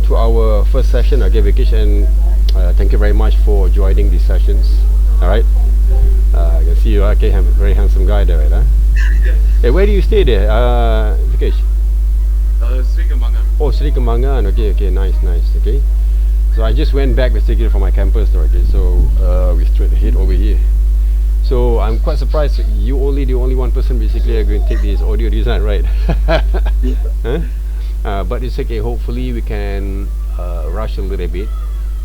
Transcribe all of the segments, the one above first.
to our first session. Okay, vacation. Thank you very much for joining these sessions. All right. I can see you. Okay, very handsome guy there, right? Huh? Hey, where do you stay there, Vikesh? Sri Kembangan. Oh, Sri Kembangan. Okay, okay, nice, nice. Okay. So I just went back basically from my campus. Okay, so we straight ahead over here. So I'm quite surprised you only the only one person basically are going to take this audio design, right? Huh? But it's okay. Hopefully we can rush a little bit.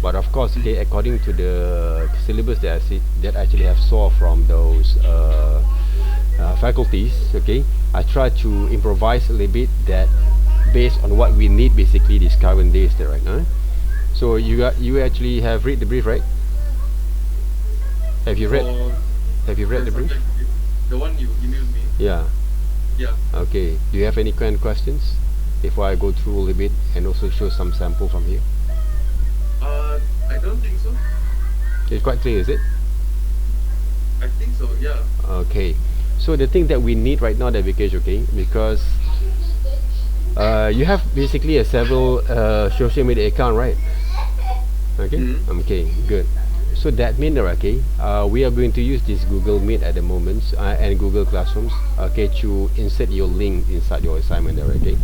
But of course, okay, according to the syllabus that that I actually have saw from those faculties, okay, I try to improvise a little bit that based on what we need basically these current days there, right? Huh? So you actually have read the brief, right? Have you read? Have you read the brief? The one you emailed me. Yeah. Yeah. Okay. Do you have any kind of questions before I go through a little bit and also show some sample from here? I don't think so. It's quite clear, is it? I think so. Yeah. Okay. So the thing that we need right now, that Vikesh, okay, because you have basically a several social media account, right? Okay. Okay. Good. So that means, okay, we are going to use this Google Meet at the moment and Google Classrooms, okay, to insert your link inside your assignment there, okay.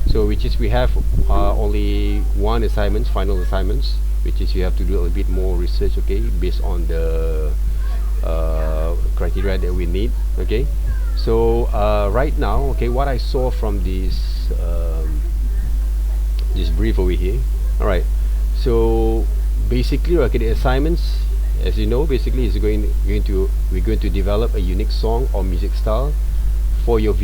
So which is we have only one assignment, final assignments, which is you have to do a little bit more research, okay, based on the criteria that we need, okay. So right now, okay, what I saw from this brief over here, all right. So basically, okay, the assignments, as you know, basically is we're going to develop a unique song or music style for your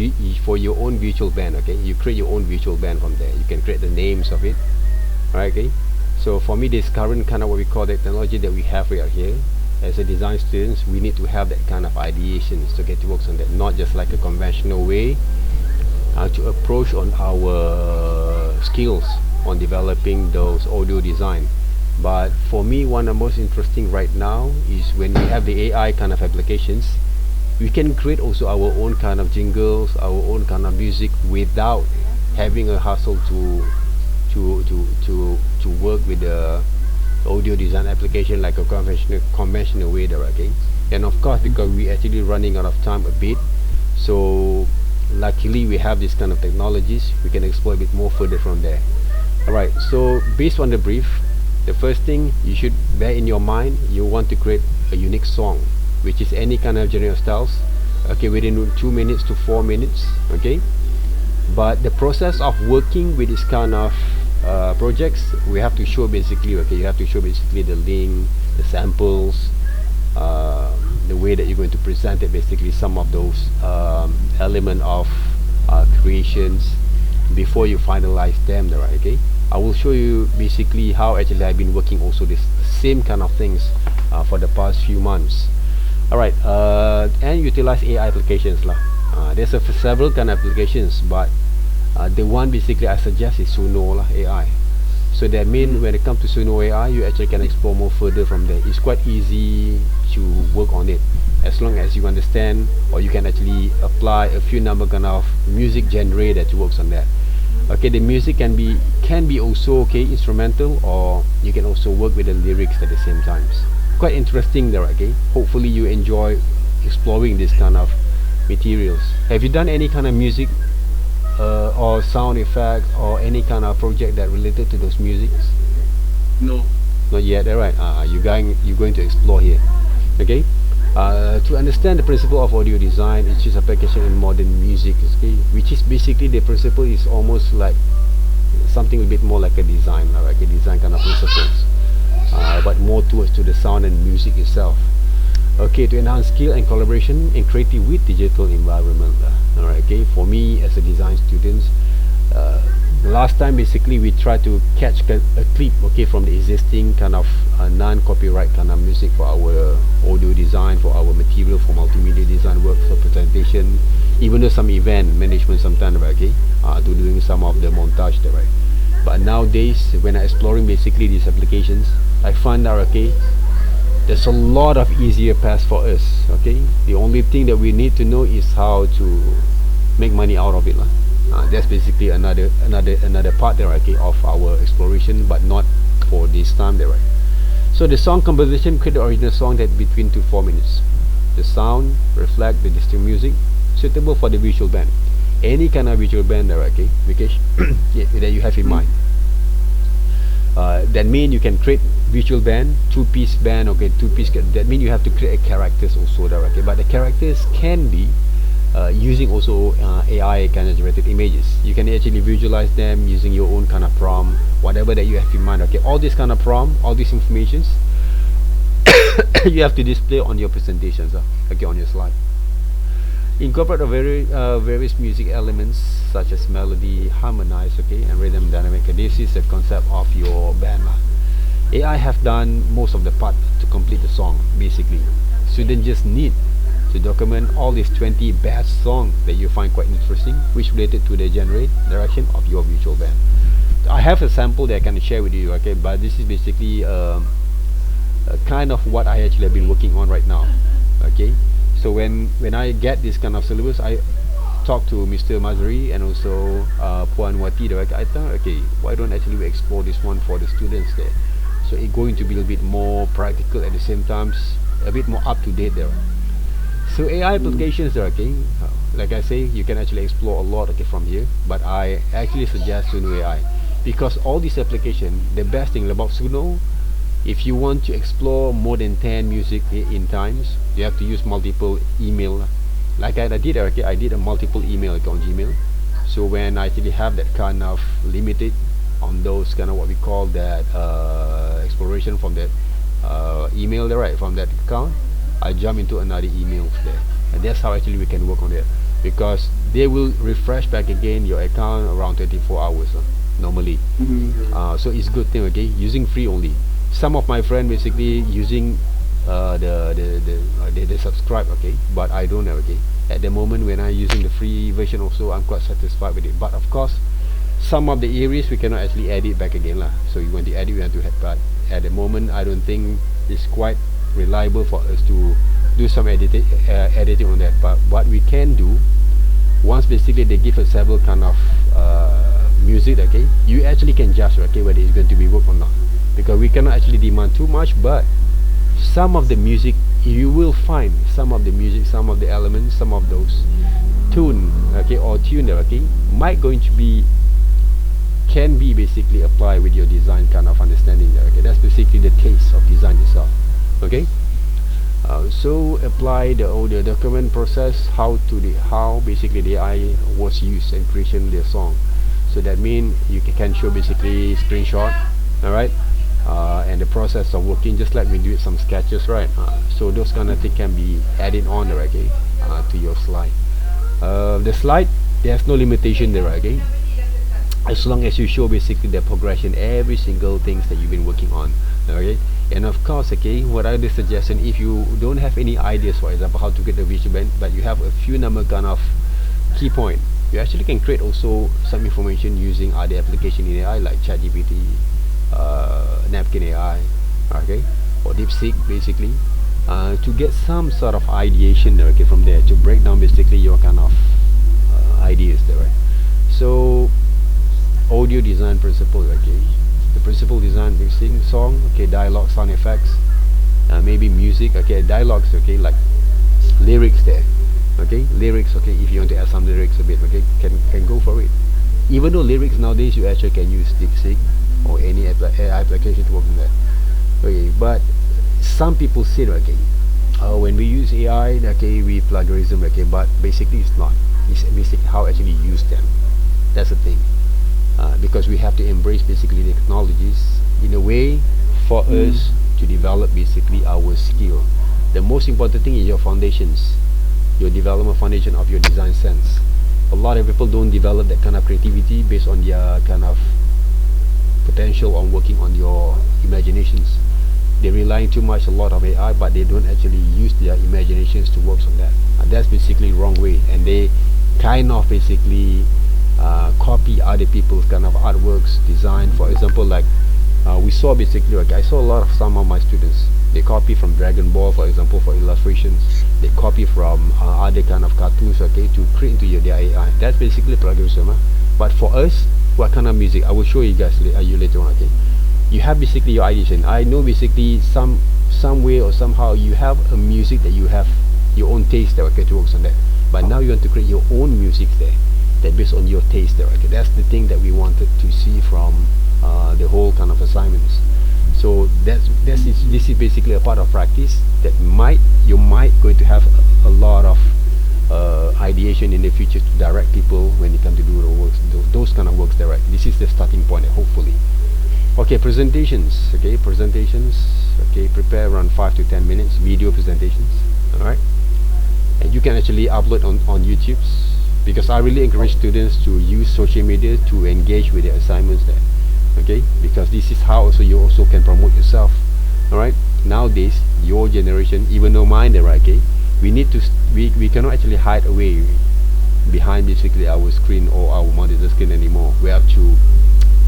own virtual band. Okay, you create your own virtual band from there. You can create the names of it. Alright, okay. So for me, this current kind of what we call the technology that we have right here, as a design students, we need to have that kind of ideations to get to work on that, not just like a conventional way to approach on our skills on developing those audio design. But for me, one of the most interesting right now is when we have the AI kind of applications, we can create also our own kind of jingles, our own kind of music without having a hassle to work with the audio design application like a conventional way there, okay. And of course, because we actually running out of time a bit, so luckily we have this kind of technologies, we can explore a bit more further from there. Alright, so based on the brief, the first thing you should bear in your mind, you want to create a unique song, which is any kind of genre styles, okay, within 2 minutes to 4 minutes, okay. But the process of working with this kind of projects, we have to show basically, okay, you have to show basically the link, the samples, the way that you're going to present it, basically some of those element of creations before you finalize them, right? Okay, I will show you basically how actually I've been working also this same kind of things for the past few months. Alright, and utilize AI applications lah. There's several kind of applications, but the one basically I suggest is Suno lah, AI. So that means when it comes to Suno AI, you actually can explore more further from there. It's quite easy to work on it as long as you understand, or you can actually apply a few number kind of music genre that works on that. Okay, the music can be also okay instrumental, or you can also work with the lyrics at the same times. Quite interesting there, okay. Hopefully you enjoy exploring this kind of materials. Have you done any kind of music or sound effects or any kind of project that related to those musics? No. Not yet, alright. You're going to explore here. Okay. To understand the principle of audio design, it's just application in modern music, okay, which is basically the principle is almost like something a bit more like a design, like a design kind of principles, but more towards to the sound and music itself. Okay, to enhance skill and collaboration and creative with digital environment. Alright, okay, for me as a design student, last time basically we tried to catch a clip, okay, from the existing kind of non-copyright kind of music for our audio design, for our material, for multimedia design work, for presentation, even though some event management sometimes, okay, to doing some of the montage there, right. But nowadays when I'm exploring basically these applications, I find out, okay, there's a lot of easier paths for us, okay. The only thing that we need to know is how to make money out of it lah. That's basically another part there, okay, of our exploration, but not for this time there, right? So the song composition, create the original song that between to 4 minutes. The sound reflect the distinct music suitable for the visual band. Any kind of visual band there, okay, Vikesh, yeah, that you have in mind. That mean you can create visual band, two-piece band, okay, two-piece. That mean you have to create a characters also there, okay. But the characters can be using also AI kind of generated images. You can actually visualize them using your own kind of prompt, whatever that you have in mind. Okay, all this kind of prompt, all these informations, you have to display on your presentations. Okay, on your slide. Incorporate a various music elements such as melody, harmonize, okay, and rhythm dynamic. This is the concept of your band. AI have done most of the part to complete the song. Basically, students just need to document all these 20 best songs that you find quite interesting, which related to the genre direction of your visual band. I have a sample that I can share with you, okay, but this is basically kind of what I actually have been working on right now, okay. So when I get this kind of syllabus, I talk to Mr. Mazari and also Puan Wati there. I thought, okay, why don't actually we explore this one for the students there, so it's going to be a bit more practical at the same time, a bit more up to date there. So AI applications there, okay, like I say, you can actually explore a lot, okay, from here, but I actually suggest Suno AI, because all these applications, the best thing about Suno, if you want to explore more than 10 music in times, you have to use multiple email. Like I did, okay, I did a multiple email, okay, on Gmail. So when I actually have that kind of limited on those kind of what we call that exploration from that email there, right, from that account, I jump into another email there, and that's how actually we can work on it, because they will refresh back again your account around 24 hours normally. So it's good thing, okay, using free only. Some of my friend basically using they subscribe, okay, but I don't have, okay. At the moment when I using the free version also, I'm quite satisfied with it, but of course some of the areas we cannot actually edit back again lah. So you want to edit, we have to have, but at the moment I don't think it's quite reliable for us to do some editing on that. But what we can do, once basically they give us several kind of music, okay, you actually can judge, okay, whether it's going to be work or not, because we cannot actually demand too much. But some of the music, you will find some of the music, some of the elements, some of those tune, okay, or tune there, okay, might going to be, can be basically applied with your design kind of understanding there, okay. That's basically the taste of design itself, okay. So apply the audio document process, how basically the AI was used in creation the song. So that means you can show basically screenshot, all right, and the process of working, just like we do some sketches, right. So those kind of things can be added on there, okay, to your slide. The slide, there's no limitation there, okay, as long as you show basically the progression, every single things that you've been working on, okay. And of course, okay, what are the suggestion, if you don't have any ideas, for example, how to get the visual band, but you have a few number kind of key point, you actually can create also some information using other application in AI like ChatGPT, Napkin AI, okay, or DeepSeek basically, to get some sort of ideation, okay, from there to break down basically your kind of ideas there, right? So audio design principle, okay, the principle design, mixing song, okay, dialogue, sound effects, maybe music, okay, dialogues, okay, like lyrics there, okay, lyrics, okay, if you want to add some lyrics a bit, okay, can go for it. Even though lyrics nowadays you actually can use DeepSeek or any AI application to work on that, okay. But some people say, okay, when we use AI, okay, we plagiarism, okay, but basically it's not. It's basically how actually use them. That's the thing. Because we have to embrace basically the technologies in a way for us to develop basically our skill. The most important thing is your foundations, your development foundation of your design sense. A lot of people don't develop that kind of creativity based on their kind of potential on working on your imaginations. They rely too much a lot of AI, but they don't actually use their imaginations to work on that. And that's basically wrong way, and they kind of basically copy other people's kind of artworks, design. For example, like we saw basically, like I saw a lot of some of my students, They copy from Dragon Ball, for example, for illustrations. They copy from other kind of cartoons, okay, to create into their AI. That's basically plagiarism. But for us, what kind of music? I will show you guys you later on, okay. You have basically your ideation. I know basically some way or somehow you have a music that you have your own taste there, okay, to work on that. But now you want to create your own music there, that based on your taste there, okay. That's the thing that we wanted to see from the whole kind of assignments. So this is basically a part of practice that you might going to have a lot of ideation in the future to direct people when they come to do the works, those kind of works direct. This is the starting point, hopefully. Okay, presentations. Okay, presentations. Okay, prepare around 5 to 10 minutes video presentations. All right, and you can actually upload on YouTube, because I really encourage students to use social media to engage with their assignments there. Okay, because this is how also you also can promote yourself. All right, nowadays your generation, even though mine, right, okay, we need to we cannot actually hide away behind basically our screen or our monitor screen anymore. We have to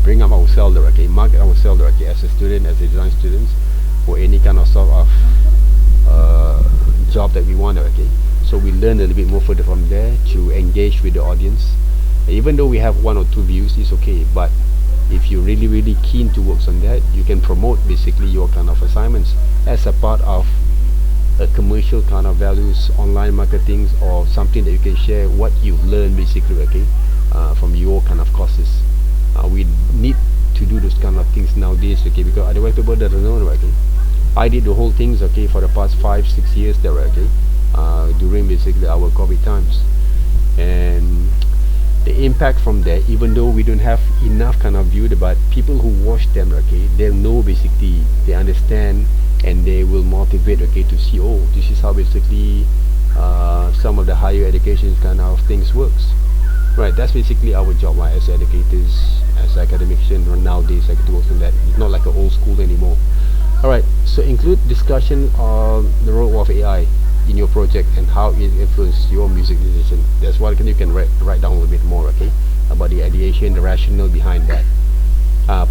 bring up ourselves, okay, market ourselves, okay, as a student, as a design students, for any kind of sort of job that we want, okay. So we learn a little bit more further from there to engage with the audience. Even though we have 1 or 2 views, it's okay, but if you're really keen to work on that, you can promote basically your kind of assignments as a part of a commercial kind of values, online marketing, or something that you can share what you've learned basically, okay, from your kind of courses. We need to do those kind of things nowadays, okay, because otherwise people doesn't know, okay. I did the whole things, okay, for the past 5-6 years there, okay, during basically our COVID times, and the impact from there, even though we don't have enough kind of view, but people who watch them, okay, they'll know basically, they understand, and they will motivate, okay, to see, oh, this is how basically some of the higher education kind of things works. Right, that's basically our job, right, as educators, as academicians nowadays, like, to work on that. It's not like an old school anymore. Alright, so include discussion on the role of AI in your project and how it influences your music decision. That's what you can write down a little bit more, okay, about the ideation, the rationale behind that.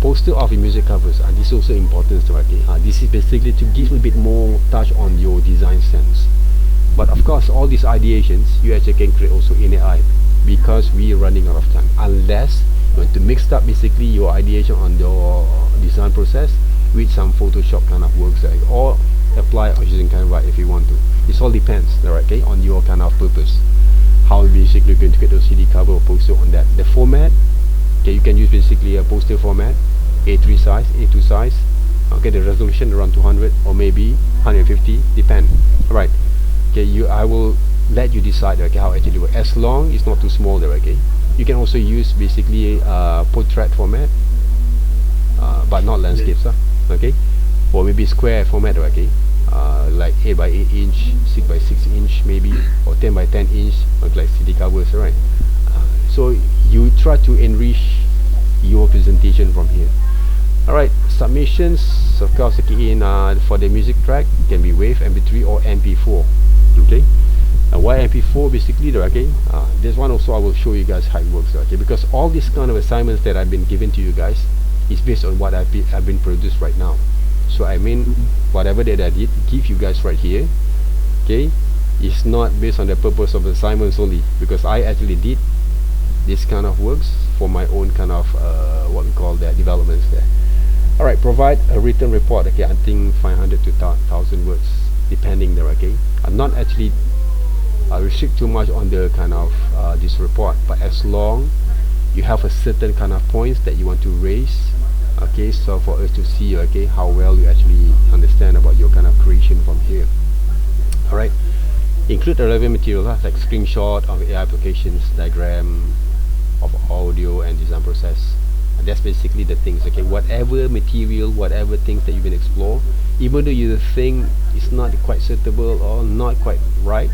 Poster of your music covers, and this is also important, okay. This is basically to give a bit more touch on your design sense. But of course, all these ideations you actually can create also in AI, because we are running out of time. Unless you want to mix up basically your ideation on your design process with some Photoshop kind of works, or apply or using Canva if you want to. It all depends, right, okay, on your kind of purpose. How basically you're going to get those CD cover or poster on that. The format, okay, you can use basically a poster format, A3 size, A2 size. Okay, the resolution around 200 or maybe 150, depend. Alright, okay, I will let you decide, okay, how it actually works. As long it's not too small there, okay. You can also use basically portrait format, but not landscapes, okay, or maybe square format, okay, like 8 by 8 inch, 6 by 6 inch maybe, or 10 by 10 inch, like CD covers, right? So you try to enrich your presentation from here. Alright, submissions, of course, okay, in for the music track, can be WAV, MP3 or MP4, okay. Why MP4 basically, okay, this one also I will show you guys how it works, okay, because all these kind of assignments that I've been given to you guys is based on what I've been produced right now. So I mean, whatever that I did give you guys right here, okay, is not based on the purpose of the assignments only, because I actually did this kind of works for my own kind of what we call that developments there. Alright, provide a written report, okay, I think 500 to 1000 words depending there, okay. I'm not actually restrict too much on the kind of this report, but as long you have a certain kind of points that you want to raise, okay, so for us to see, okay, how well you actually understand about your kind of creation from here. Alright, include relevant material like screenshot of AI applications, diagram of audio and design process. And that's basically the things, okay, whatever material, whatever things that you can explore, even though you think it's not quite suitable or not quite right,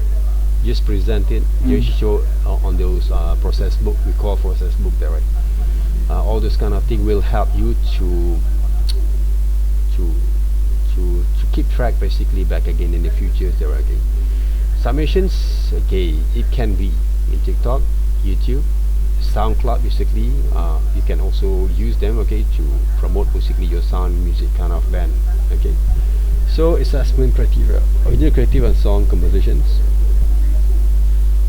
just present it, just show on those process book, we call process book there, right? All this kind of thing will help you to keep track basically back again in the future there, okay. Submissions, okay, it can be in TikTok, YouTube, SoundCloud basically. You can also use them, okay, to promote basically your sound music kind of band, okay. So assessment criteria: original, creative, and song compositions.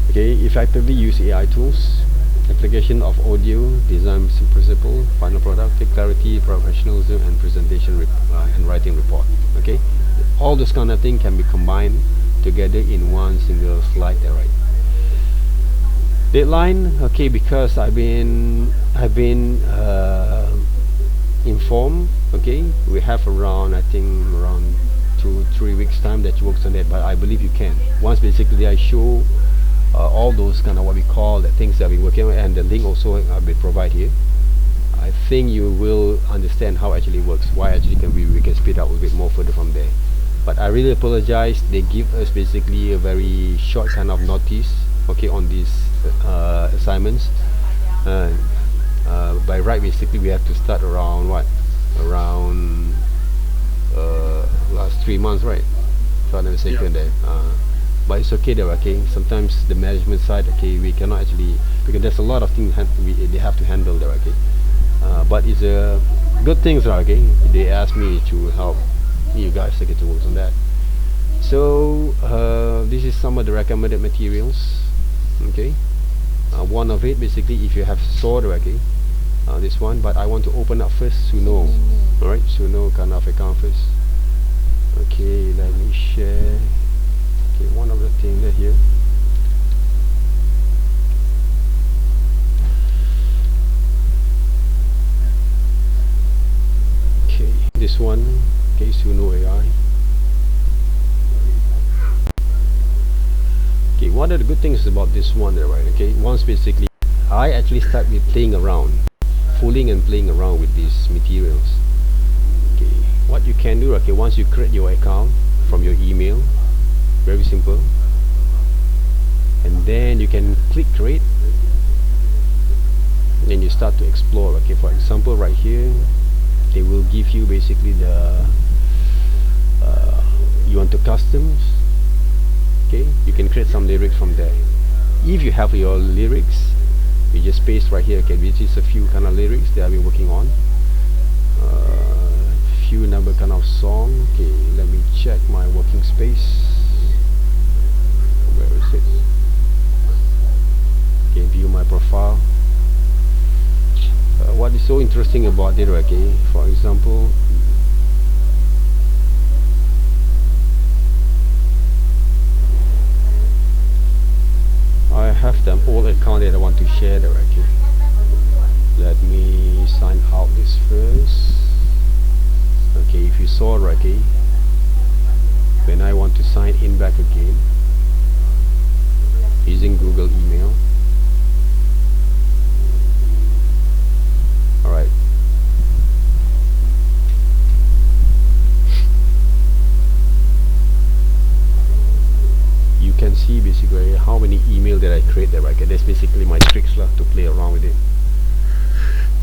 Okay, effectively use AI tools. Application of audio, design principle, final product, clarity, professionalism, and presentation and writing report. Okay, all this kind of thing can be combined together in one single slide there, right? Deadline, okay, because I've been informed. Okay, we have around, I think, around 2-3 weeks time that you works on it, but I believe you can. Once basically I show all those kind of what we call the things that we're working on, and the link also I'll be provide here. I think you will understand how actually works. Why actually we can speed up a bit more further from there. But I really apologize. They give us basically a very short kind of notice. Okay, on these assignments. Uh, by right, basically we have to start around what? Around last 3 months, right? If I'm not mistaken, Yeah. there. But it's okay there, okay. Sometimes the management side, okay, we cannot actually, because there's a lot of things they have to handle there, okay. But it's a good things, okay. They asked me to help you guys to get to work on that. So this is some of the recommended materials, okay. One of it basically, if you have sword, okay, this one. But I want to open up first Suno, all right. Suno kind of account first. Okay, let me share. Okay, one of the things that here. Okay, this one. Okay, Suno AI. Okay, one of the good things about this one there, right? Okay, once basically I actually start with playing around, fooling and playing around with these materials. Okay, what you can do, okay, once you create your account from your email, very simple, and then you can click create, and then you start to explore. Okay, for example, right here they will give you basically the you want to customs. Okay, you can create some lyrics from there. If you have your lyrics, you just paste right here. Okay, which is a few kind of lyrics that I've been working on, few number kind of song. Okay, let me check my working space. Where is it? Okay, view my profile. What is so interesting about it, okay, for example, I have them all account that I want to share there, okay. Let me sign out this first. Okay, if you saw, okay, when I want to sign in back again using Google email, alright, you can see basically how many email that I create there, right? Okay, that's basically my tricks lah, to play around with it.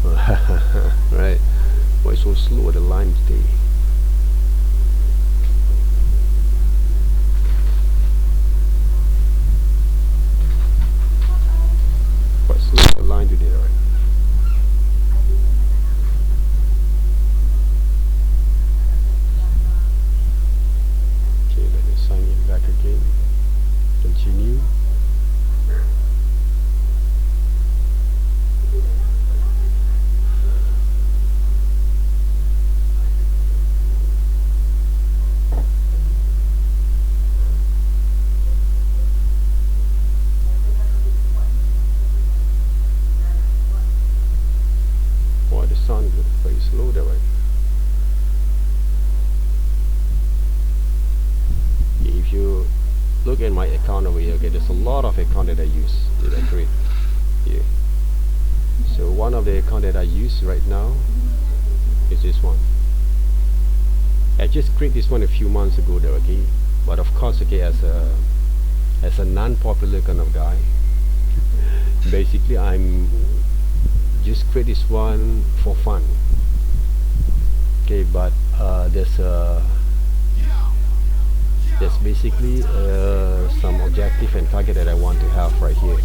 Right, why so slow the line today? Quite slow the line today, right? Okay, let me sign in back again. Continue. Boy, the sound is very slow there, right? If you look at my account over here, okay, there's a lot of account that I use, that I create here. So one of the account that I use right now is this one. I just created this one a few months ago there, okay. But of course, okay, as a non-popular kind of guy, basically I'm just create this one for fun. Okay, but there's basically some objective and target that I want to have right here.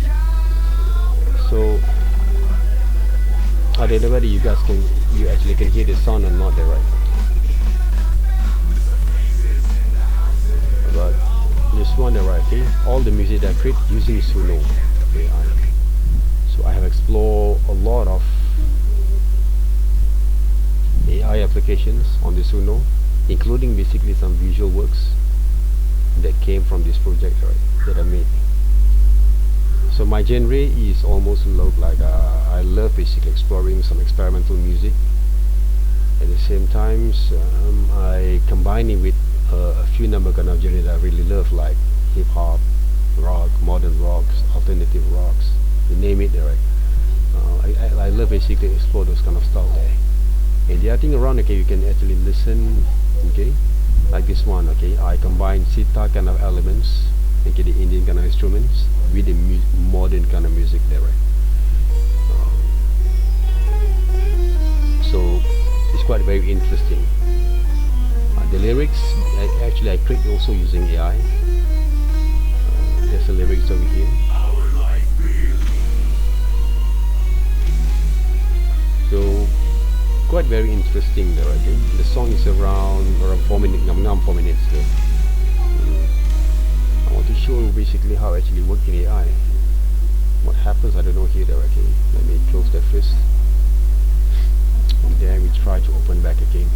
So I don't know whether you actually can hear the sound or not there, right? but this one there, right? Okay, all the music that I create using Suno AI. So I have explored a lot of AI applications on the Suno, including basically some visual works that came from this project, right, that I made. So my genre is almost look like I love basically exploring some experimental music. At the same time, I combine it with a few number kind of genre that I really love, like hip hop, rock, modern rocks, alternative rocks, you name it, right? I love basically explore those kind of style there. And the other thing around, okay, you can actually listen, okay, like this one, okay. I combine sitar kind of elements, okay, the Indian kind of instruments with the modern kind of music there, right? So it's quite very interesting. The lyrics, actually I create also using AI. There's the lyrics over here. So quite very interesting there, okay. The song is around 4 minutes, 4 minutes there. I want to show you basically how I actually work in AI. What happens, I don't know here there, okay. Let me close that first. And then we try to open back again.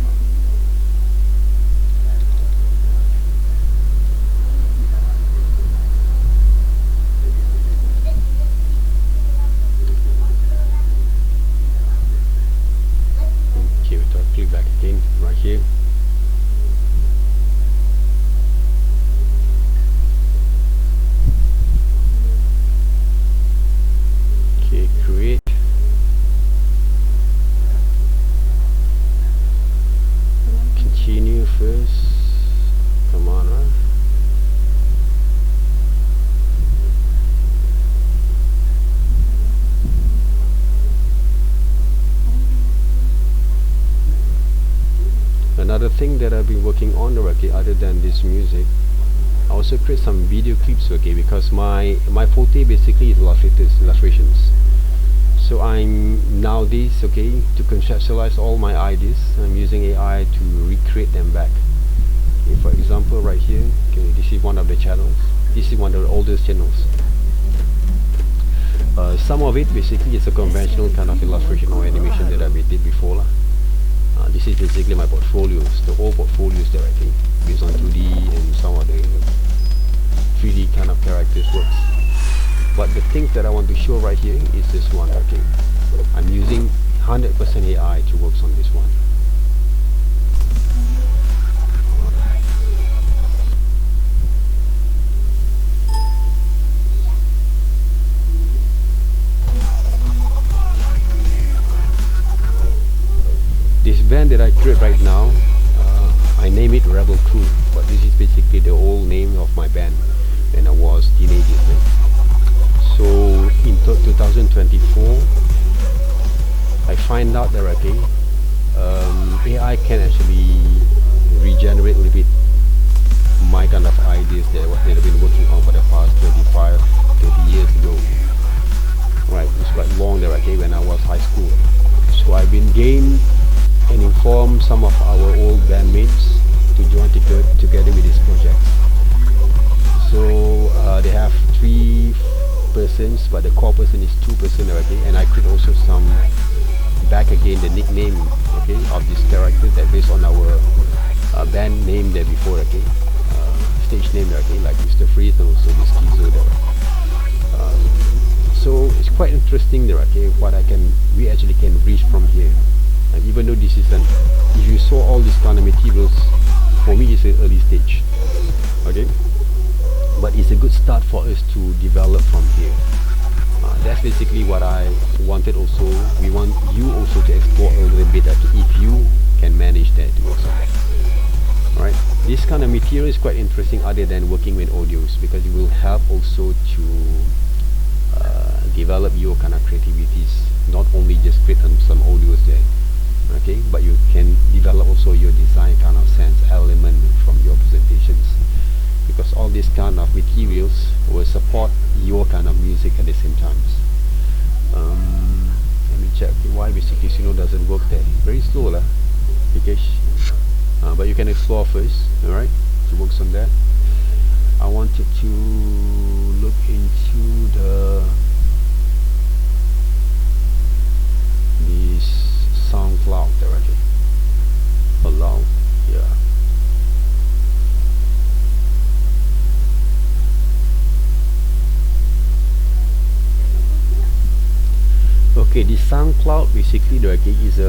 Okay, we try to click back again right here. Okay, create. Continue first. Come on, right? Another thing that I've been working on, okay, other than this music, I also create some video clips, okay, because my forte basically is illustrations. So I'm nowadays, okay, to conceptualize all my ideas, I'm using AI to recreate them back. Okay, for example, right here, okay, this is one of the channels. This is one of the oldest channels. Some of it basically is a conventional kind of illustration or animation that I did before lah. This is basically my portfolios, the old portfolios that I think, based on 2D and some of the 3D kind of characters works. But the things that I want to show right here is this one, okay. I'm using 100% AI to work on this one. This band that I create right now, I name it Rebel Crew, but this is basically the old name of my band when I was teenager. So in 2024, I find out that, okay, AI can actually regenerate a little bit my kind of ideas that what they've been working on for the past 25, 30 years ago. Right, it's quite long there, okay, when I was high school. So I've been gained and inform some of our old bandmates to join together with this project. So they have 3 persons, but the core person is 2 person already, and I create also some back again the nickname, okay, of this character that based on our band name there before, okay, stage name there, okay, like Mr. Freeze and also this Kizo there. So it's quite interesting there, okay, what we actually can reach from here. And even though this is if you saw all these kind of materials, for me it's an early stage, okay, but it's a good start for us to develop from here. That's basically what I wanted also. We want you also to explore a little bit, if you can manage that to also. Alright, this kind of material is quite interesting other than working with audios, because it will help also to develop your kind of creativities, not only just create some audios there, okay, but you can develop also your design kind of sense element from your presentations, because all these kind of materials will support your kind of music at the same time. Let me check why basically Suno doesn't work there. Very slow lah, because but you can explore first, alright, to work on that. wanted to look into this SoundCloud directly. Allow, yeah. Okay, the SoundCloud basically directly is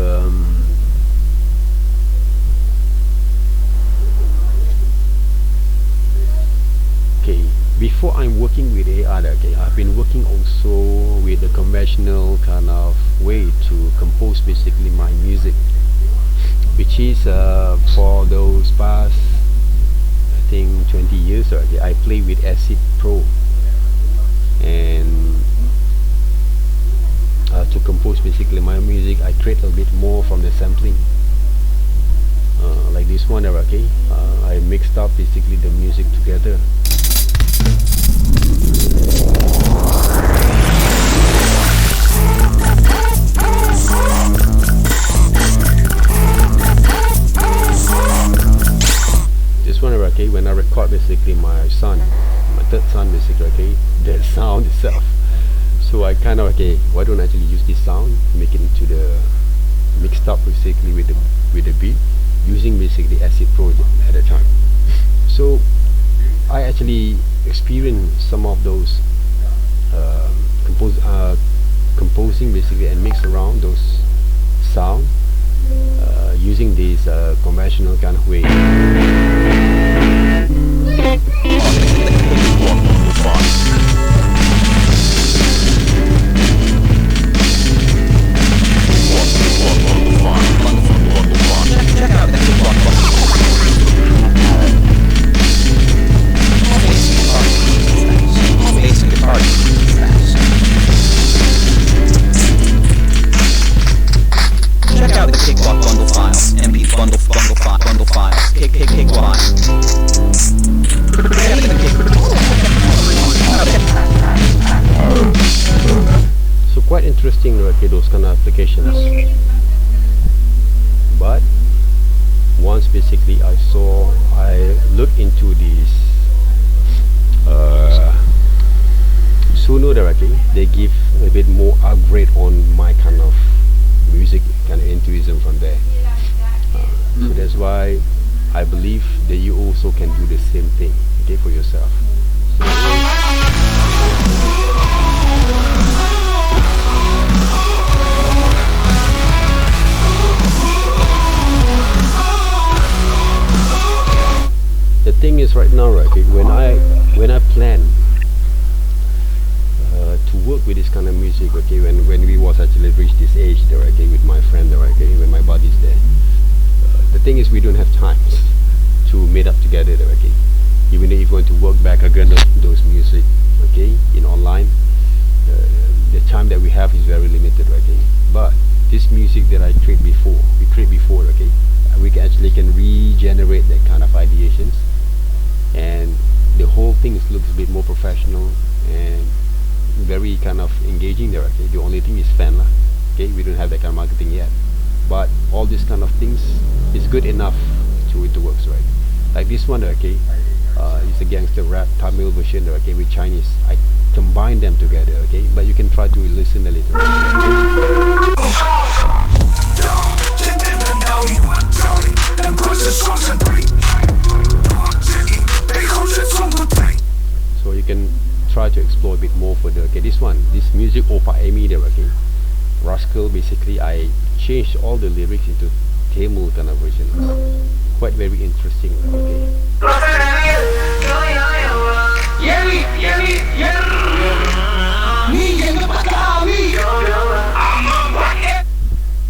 okay. Before I'm working with AI, okay, I've been working also with the conventional kind of way to compose basically my music, which is for those past I think 20 years already. I play with Acid Pro, and to compose basically my music, I create a bit more from the sampling. Like this one, okay. I mixed up basically the music together. This one, okay, when I record basically my son, my third son basically, okay, the sound itself. So I kind of, okay, why don't I actually use this sound, make it into the mixed up basically with the beat, using basically Acid Pro at the time. So I actually experienced some of those composing basically and mix around those sound using this conventional kind of way. So quite interesting, okay, those kind of applications. But once basically I looked into this Suno directly, they give a bit more upgrade on my kind of music kind of enthusiasm from there. So that's why I believe that you also can do the same thing, okay, for yourself. The thing is right now, right, okay, when I plan to work with this kind of music, okay, when we was actually reached this age there, okay, with my friend there, okay, when my buddies there, the thing is we don't have time to meet up together there, okay. Even if you want to work back again those music, okay, in online, the time that we have is very limited, okay. But this music that we create before, okay, we can regenerate that kind of ideations, and the whole thing looks a bit more professional and very kind of engaging there, okay. The only thing is fan lah, okay. We don't have that kind of marketing yet, but all these kind of things is good enough to it works, right? Like this one, okay, it's a gangster rap Tamil version, okay, with Chinese. I combine them together, okay, but you can try to listen a little. So you can try to explore a bit more further. Okay, this music Opa Amy there, okay, Rascal, basically I changed all the lyrics into Tamil kind of version. Quite very interesting, okay.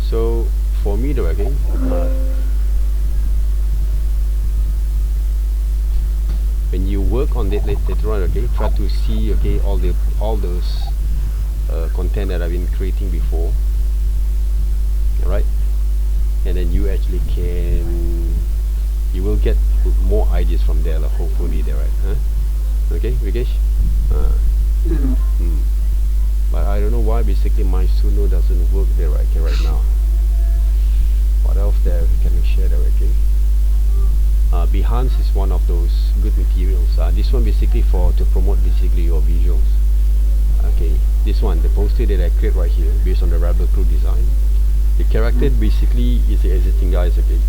So for me though, okay, when you work on it later on, okay, try to see, okay, all those content that I've been creating before, right? And then you actually you will get more ideas from there, hopefully there, right? Huh? Okay, Vikesh? But I don't know why basically my Suno doesn't work there, right now. What else there we can share there, okay? Behance is one of those good materials. This one basically to promote basically your visuals. Okay, this one, the poster that I create right here based on the Rebel Crew design. The character basically is the existing guys. Okay,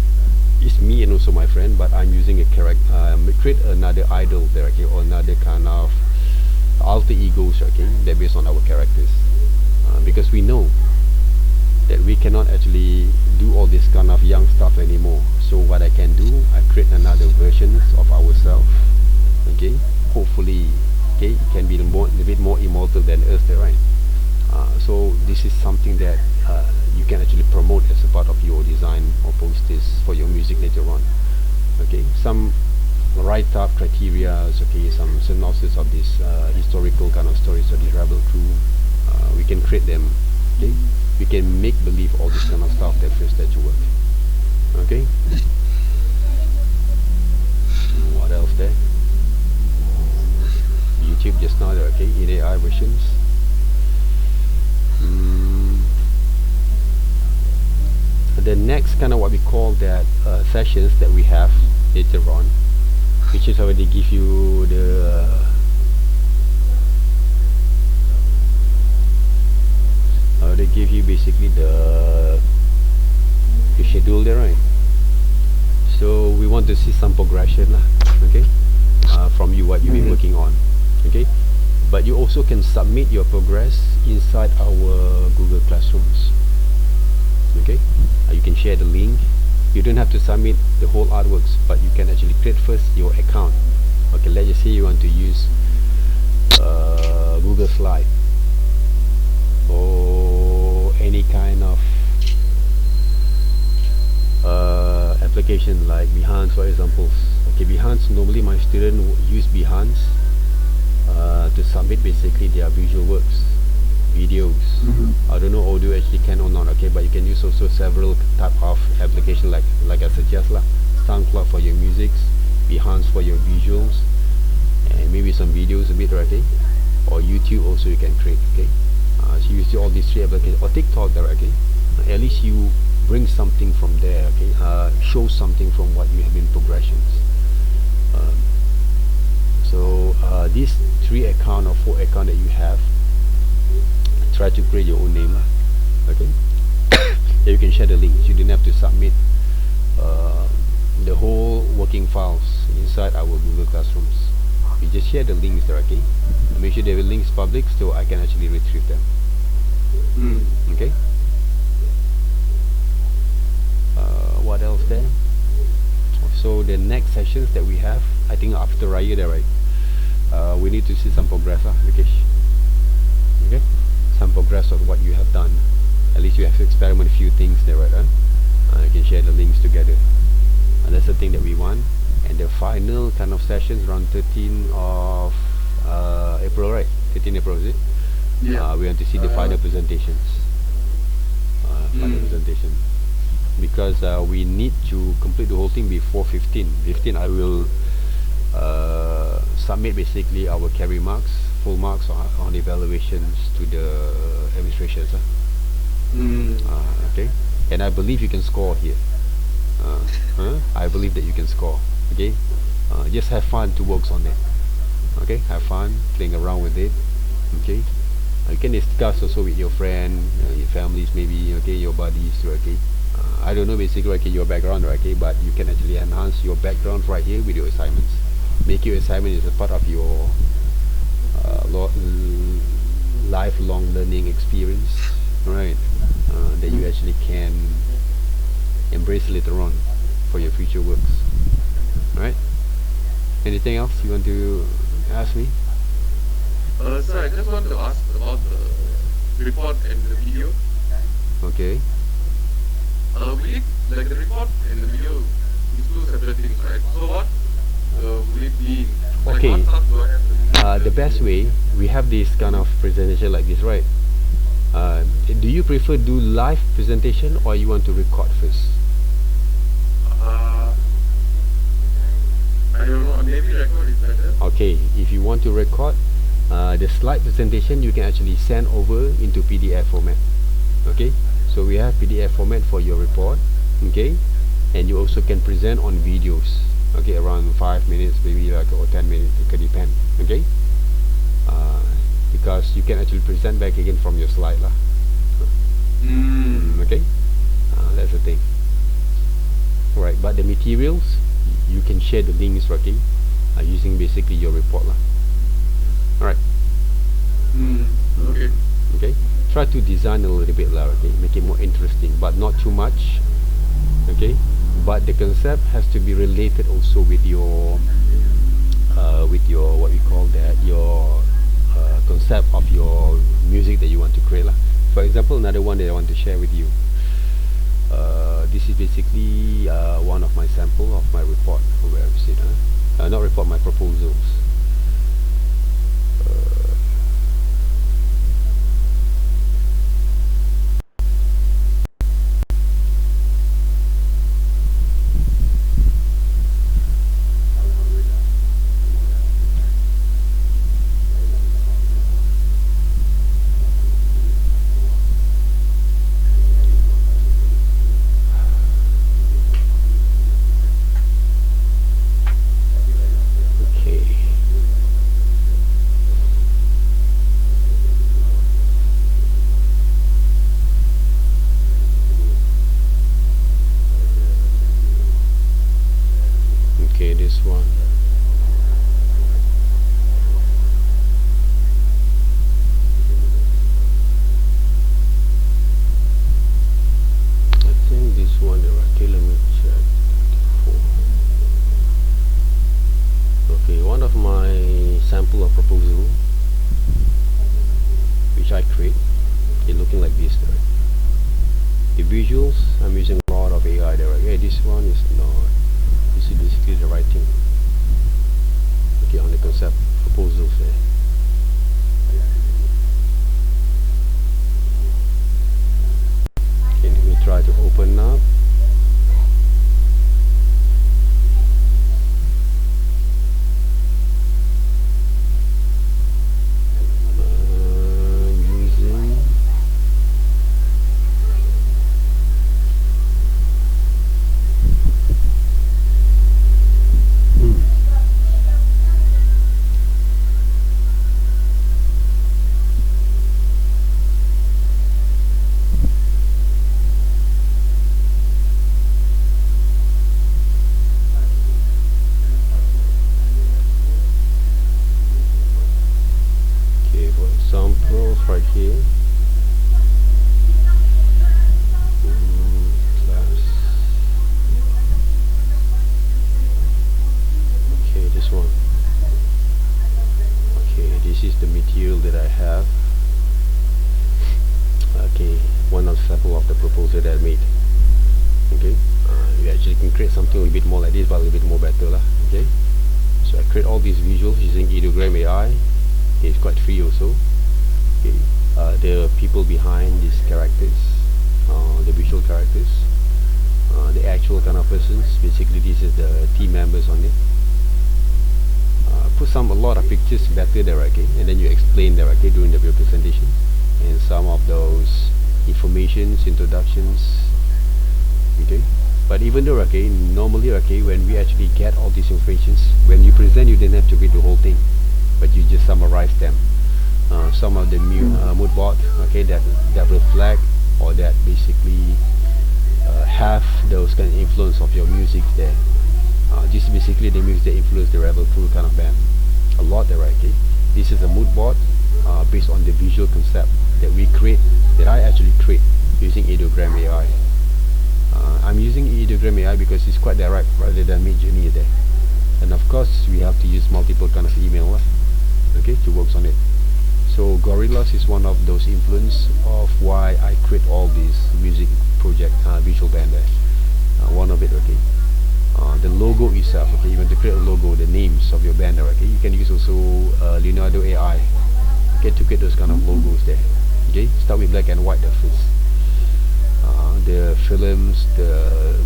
it's me and also my friend, but I'm using a character, create another idol there, okay, or another kind of alter egos, okay, that based on our characters, because we know that we cannot actually do all this kind of young stuff anymore. So what I can do, I create another versions of ourselves, okay, hopefully, okay, it can be a bit more immortal than us, right? So this is something that you can actually promote as a part of your design or posters for your music later on. Okay, some write-up criteria, okay, some synopsis of this historical kind of stories of this Rebel Crew. We can create them. Okay, we can make believe all this kind of stuff that first that you work. Okay. What else there? YouTube just now there. Okay, in AI versions. The next kind of what we call that sessions that we have later on, which is already give you the they give you basically the schedule there, right? So we want to see some progression lah, okay, from you, what you've been working on, okay. But you also can submit your progress inside our Google Classrooms. Okay, you can share the link. You don't have to submit the whole artworks, but you can actually create first your account. Okay, let's just say you want to use Google Slide or any kind of application like Behance, for example. Okay, Behance, normally my student use Behance to submit basically their visual works, videos. I don't know audio actually can or not, okay, but you can use also several type of application like I suggest lah. SoundCloud for your musics, Behance for your visuals, and maybe some videos a bit, right? Okay, or YouTube also you can create. Okay, so you use all these three applications, or TikTok there. Okay, at least you bring something from there. Okay, show something from what you have been progressions. So these 3 account or 4 account that you have, try to create your own name, okay. You can share the links. You don't have to submit the whole working files inside our Google Classrooms. You just share the links there, okay. Make sure the links public so I can actually retrieve them. Okay. What else there? So the next sessions that we have, I think after Raya there, right? We need to see some progress, Vikesh. Okay, some progress of what you have done. At least you have to experiment a few things there, right? You can share the links together. And that's the thing that we want. And the final kind of sessions around 13th of April, right? 13 April, is it? Yeah. We want to see the final presentations. Final presentation. Because we need to complete the whole thing before 15. 15 I will submit basically our carry marks, full marks on evaluations to the administrations. Okay, and I believe you can score here. I believe that you can score. Okay, just have fun to work on it. Okay, have fun playing around with it. Okay, you can discuss also with your friend, your families, maybe, okay, your buddies, okay. I don't know basically, okay, your background, okay, but you can actually enhance your background right here with your assignments. Make your assignment as a part of your lifelong learning experience, right? That you actually can embrace later on for your future works. Right? Anything else you want to ask me? Sir, I just want to ask about the report and the video. Okay. Will it, like the report and the video, is two separate things, right? So what will it mean? Like Okay. what stuff do I have to do? The best way, we have this kind of presentation like this, right? Do you prefer do live presentation or you want to record first? I don't know, maybe record is better. Okay, if you want to record the slide presentation, you can actually send over into PDF format. Okay, so we have PDF format for your report. Okay, and you also can present on videos. okay, around 5 minutes, maybe like, or 10 minutes, it could depend. Okay, uh, because you can actually present back again from your slide lah. Okay, that's the thing. Right, but the materials you can share the links, okay, using basically your report lah. All right. Okay. Okay, try to design a little bit lah, okay, make it more interesting, but not too much. Okay, but the concept has to be related also with your what we call that, your concept of your music that you want to create lah. For example, another one that I want to share with you, this is basically one of my sample of my report. Where is it? Not report, my proposals. Okay, this one. I think this one, okay, let me check. Okay, one of my sample of proposal which I create, it looking like this there. The visuals, I'm using a lot of AI there. Okay, this one is not. This is basically the writing. Okay, on the concept proposals there. Okay, let me try to open up. Using examples right here. Class. Okay, this one. Okay, this is the material that I have. Okay, one of sample of the proposal that I made. Okay, you actually can create something a little bit more like this, but a little bit more better lah. Okay, so I create all these visuals using Ideogram AI. It's quite free also. Okay, the people behind these characters, the visual characters, the actual kind of persons. Basically, this is the team members on it. Put a lot of pictures better there, okay, and then you explain there, okay, during the presentation, and some of those informations, introductions, okay. But even though, okay, normally, okay, when we actually get all these informations, when you present, you didn't have to read the whole thing, but you just summarize them. Some of the mood board, okay, that reflect or that basically have those kind of influence of your music there. This is basically the music that influence the Rebel Crew kind of band a lot there, okay. This is a mood board based on the visual concept that we create, that I actually create using Ideogram AI. I'm using Ideogram AI because it's quite direct rather than Midjourney there. And of course, we have to use multiple kind of email, okay, to work on it. So Gorillas is one of those influence of why I create all these music project visual band there. One of it, okay. The logo itself, okay, you want to create a logo, the names of your band, okay, you can use also Leonardo AI, okay, to create those kind of logos there. Okay, start with black and white at first. The films, the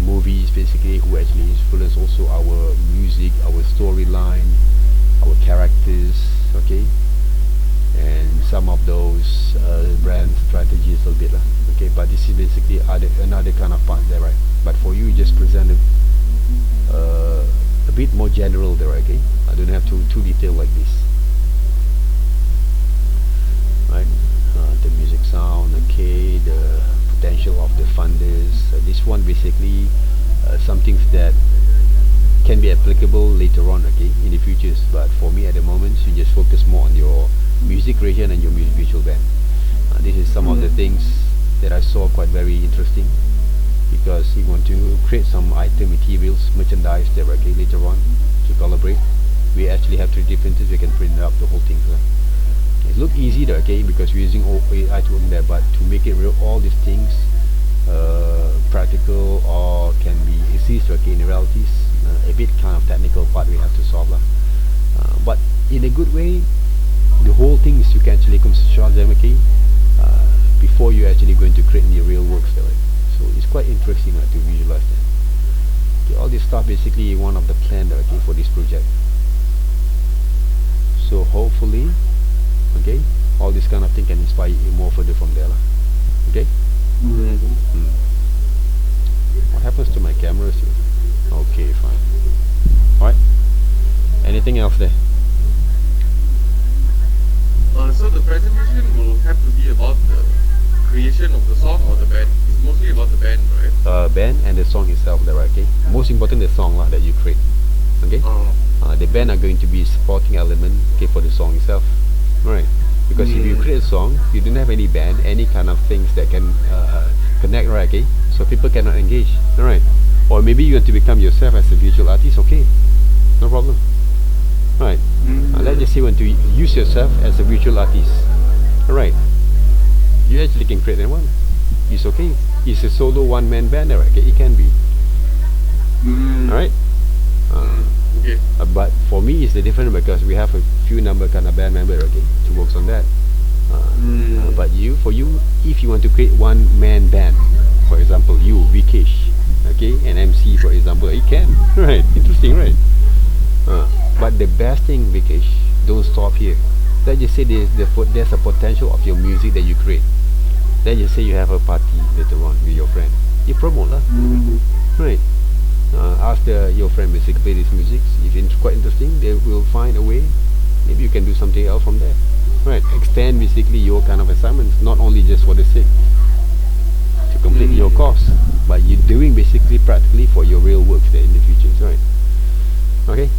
movies, basically, who actually influence also our music, our storyline, our characters, okay, and some of those brand strategies a little bit, okay. But this is basically another kind of part there, right? But for you, just present bit more general there, okay? I don't have to too detailed like this, right? The music sound, okay, the potential of the funders. This one basically some things that can be applicable later on, okay, in the futures. But for me at the moment, you just focus more on your music creation and your music visual band. This is some of the things that I saw quite very interesting, because you want to create some item materials, merchandise that okay, later on to collaborate. We actually have 3D printers, we can print up the whole thing. So it look easy there, okay, because we're using AI to work there, but to make it real, all these things practical or can be exist, okay, in realities, a bit kind of technical part we have to solve lah. But in a good way, the whole thing is you can actually construct them, okay, before you actually going to create the real works there, right? So it's quite interesting to visualize that. Okay, all this stuff basically one of the plan okay, for this project. So hopefully, okay, all this kind of thing can inspire you more further from there lah. Okay. What happens to my cameras here? Okay, fine. Alright. Anything else there? So the presentation will have to be about the creation of the song or the band. It's mostly about the band, right? Band and the song itself there, okay? Most important the song lah that you create. Okay? The band are going to be supporting element, okay, for the song itself. Right. Because if you create a song, you don't have any band, any kind of things that can connect, right, okay? So people cannot engage, alright? Or maybe you want to become yourself as a visual artist, okay? No problem. Right. Let's just say you want to use yourself as a visual artist. Alright. You actually can create that one. It's okay. It's a solo one-man band, right? Okay? It can be. Alright? Okay. But for me it's the different because we have a few number kind of band member, okay, to work on that. But for you, if you want to create one-man band, for example, you, Vikesh, okay, and MC, for example, you can, right? Interesting, right? But the best thing, Vikesh, don't stop here. Let's just say there's a potential of your music that you create. Let's just say you have a party later on with your friend. You promote lah, right? Ask your friend basically play this music. If it's quite interesting, they will find a way. Maybe you can do something else from there, right? Extend basically your kind of assignments, not only just for the sake to complete your course, but you're doing basically practically for your real work there in the future, right? Okay.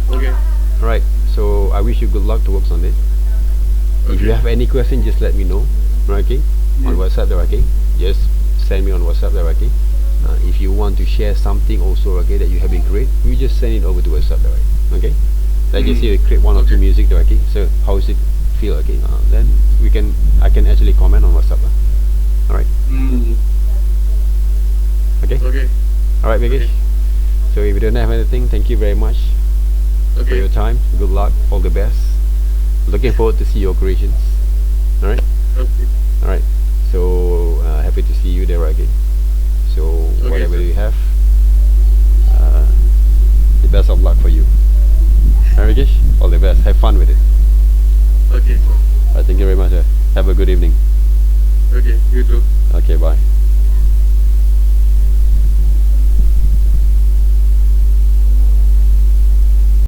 Okay. Right. So I wish you good luck to work on it. Okay. If you have any question, just let me know. Right, okay? On WhatsApp there, okay? Just send me on WhatsApp there, okay? If you want to share something also, okay, that you have been create, you just send it over to WhatsApp there, right? Okay? Let's just say you create one or two music there, okay? So how does it feel, okay? Then I can actually comment on WhatsApp. Alright? Okay? Okay. Alright, Vikesh. Okay. So if you don't have anything, thank you very much for your time. Good luck, all the best. Looking forward to see your creations. Alright? Okay. Alright. So happy to see you there again. So whatever you have, the best of luck for you. Alright, Vikesh? All the best. Have fun with it. Okay. Alright, thank you very much. Have a good evening. Okay. You too. Okay, bye.